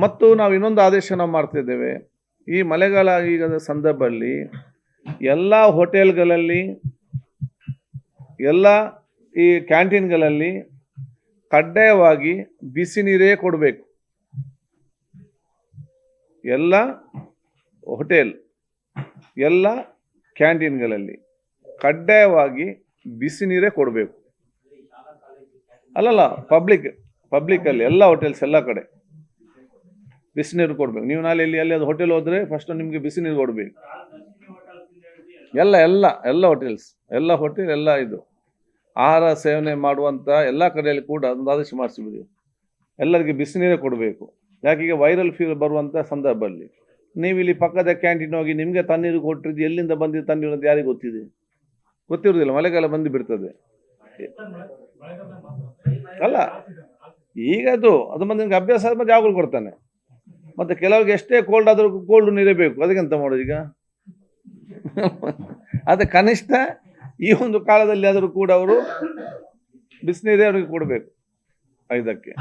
ಮತ್ತು ನಾವು ಇನ್ನೊಂದು ಆದೇಶ ನಾವು ಮಾಡ್ತಿದ್ದೇವೆ. ಈ ಮಳೆಗಾಲ ಈಗದ ಸಂದರ್ಭದಲ್ಲಿ ಎಲ್ಲ ಹೋಟೆಲ್ಗಳಲ್ಲಿ, ಎಲ್ಲ ಈ ಕ್ಯಾಂಟೀನ್ಗಳಲ್ಲಿ ಕಡ್ಡಾಯವಾಗಿ ಬಿಸಿ ನೀರೇ ಕೊಡಬೇಕು. ಎಲ್ಲ ಹೋಟೆಲ್, ಎಲ್ಲ ಕ್ಯಾಂಟೀನ್ಗಳಲ್ಲಿ ಕಡ್ಡಾಯವಾಗಿ ಬಿಸಿ ನೀರೇ ಕೊಡಬೇಕು. ಅಲ್ಲಲ್ಲ, ಪಬ್ಲಿಕ್ಕಲ್ಲಿ ಎಲ್ಲ ಹೋಟೆಲ್ಸ್ ಎಲ್ಲ ಕಡೆ ಬಿಸಿ ನೀರು ಕೊಡಬೇಕು. ನೀವು ನಾಳೆ ಅಲ್ಲಿ ಅದು ಹೋಟೆಲ್ ಹೋದರೆ ಫಸ್ಟ್ ನಿಮಗೆ ಬಿಸಿ ನೀರು ಕೊಡಬೇಕು. ಎಲ್ಲ ಹೋಟೆಲ್ ಎಲ್ಲ ಇದು ಆಹಾರ ಸೇವನೆ ಮಾಡುವಂಥ ಎಲ್ಲ ಕಡೆಯಲ್ಲಿ ಕೂಡ ಒಂದು ಆದೇಶ ಮಾಡಿಸಿಬಿಡಿ, ಎಲ್ಲರಿಗೆ ಬಿಸಿ ನೀರೇ ಕೊಡಬೇಕು. ಯಾಕೀಗ ವೈರಲ್ ಫೀವರ್ ಬರುವಂಥ ಸಂದರ್ಭದಲ್ಲಿ ನೀವು ಇಲ್ಲಿ ಪಕ್ಕದ ಕ್ಯಾಂಟೀನ್ ಹೋಗಿ ನಿಮಗೆ ತಣ್ಣೀರು ಕೊಟ್ಟಿದ್ದು ಎಲ್ಲಿಂದ ಬಂದಿದ್ದು ತಣ್ಣೀರು ಅಂತ ಯಾರಿಗೆ ಗೊತ್ತಿರುವುದಿಲ್ಲ. ಮಳೆಗಾಲ ಬಂದು ಬಿಡ್ತದೆ. ಅಲ್ಲ, ಈಗ ಅದು ಮಂದಿಗೆ ಅಭ್ಯಾಸ ಆದ ಮತ್ತೆ ಯಾವಾಗಲೂ ಕೊಡ್ತಾನೆ. ಮತ್ತು ಕೆಲವ್ರಿಗೆ ಎಷ್ಟೇ ಕೋಲ್ಡ್ ಆದರೂ ಕೋಲ್ಡ್ ನೀರೇ ಬೇಕು. ಅದಕ್ಕೆಂತ ಮಾಡೋದು ಈಗ? ಅದು ಕನಿಷ್ಠ ಈ ಒಂದು ಕಾಲದಲ್ಲಿ ಆದರೂ ಕೂಡ ಅವರು ಬಿಸಿನೀರೇ ಅವರಿಗೆ ಕೊಡಬೇಕು. ಇದಕ್ಕೆ